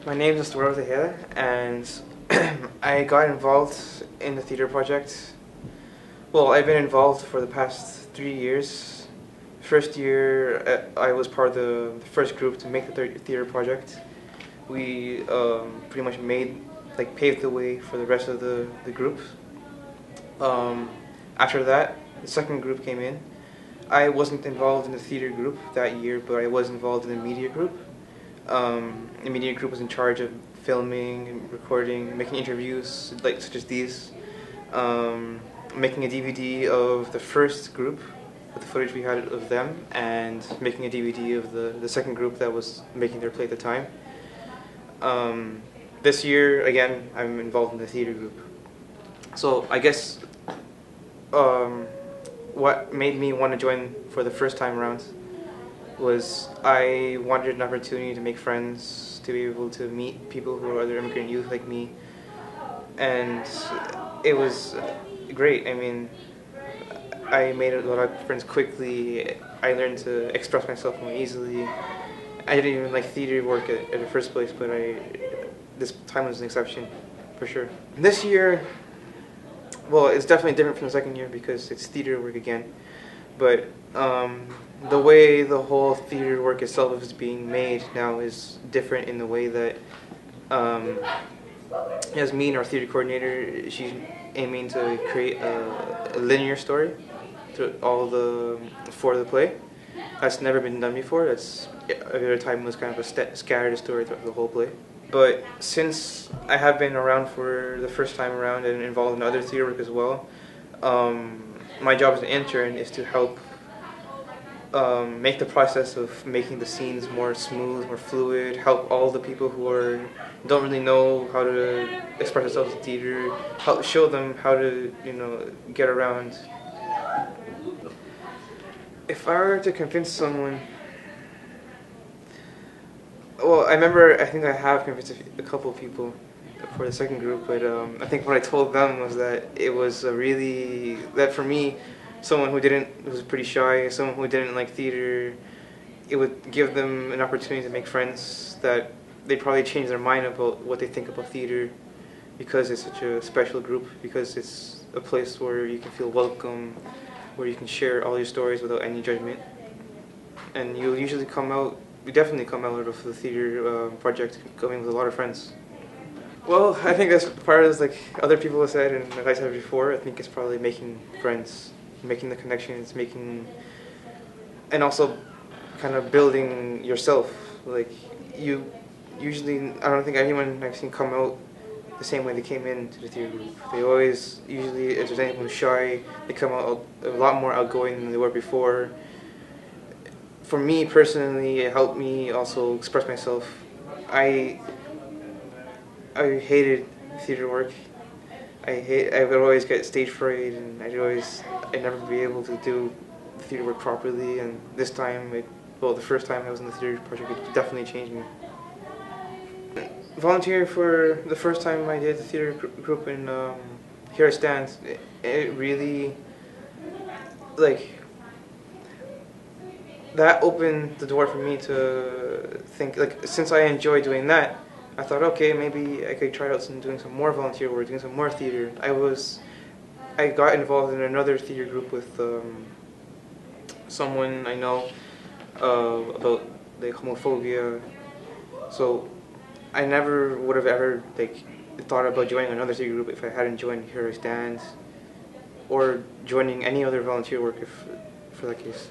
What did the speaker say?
My name is Estuardo, and I got involved in the theater project. Well, I've been involved for the past 3 years. First year, I was part of the first group to make the theater project. We pretty much paved the way for the rest of the group. After that, the second group came in. I wasn't involved in the theater group that year, but I was involved in the media group. The media group was in charge of filming and recording, making interviews such as these, making a DVD of the first group with the footage we had of them, and making a DVD of the second group that was making their play at the time. This year, again, I'm involved in the theater group. So I guess what made me want to join for the first time around was I wanted an opportunity to make friends, to be able to meet people who are other immigrant youth like me, and it was great. I mean, I made a lot of friends quickly. I learned to express myself more easily. I didn't even like theater work at the first place, but this time was an exception, for sure. This year, well, it's definitely different from the second year because it's theater work again, but the way the whole theater work itself is being made now is different in the way that Yasmin, our theater coordinator, she's aiming to create a linear story for the play. That's never been done before. Every other time was kind of a scattered story throughout the whole play. But since I have been around for the first time around and involved in other theater work as well, my job as an intern is to help make the process of making the scenes more smooth, more fluid, help all the people who don't really know how to express themselves in theater, help show them how to, get around. If I were to convince someone, well, I think I have convinced a couple of people for the second group, but I think what I told them was that it was that for me, someone who was pretty shy, someone who didn't like theater, it would give them an opportunity to make friends that they'd probably change their mind about what they think about theater, because it's such a special group, because it's a place where you can feel welcome, where you can share all your stories without any judgment. And we definitely come out of the theater project coming with a lot of friends. Well, I think as part of like other people have said, and like I said before, I think it's probably making friends, making the connections, and also kind of building yourself. Like I don't think anyone I've seen come out the same way they came into the theater group. They always, usually, if there's anyone who's shy, they come out a lot more outgoing than they were before. For me personally, it helped me also express myself. I hated theater work. I would always get stage fright, and I'd never be able to do theater work properly. And this time, the first time I was in the theater project, it definitely changed me. Volunteering for the first time I did the theater group in Here I Stand, it really, that opened the door for me to think, since I enjoy doing that, I thought, okay, maybe I could try out doing some more volunteer work, doing some more theater. I got involved in another theater group with someone I know about homophobia, so I never would have ever thought about joining another theater group if I hadn't joined Here I Stand, or joining any other volunteer work for that case.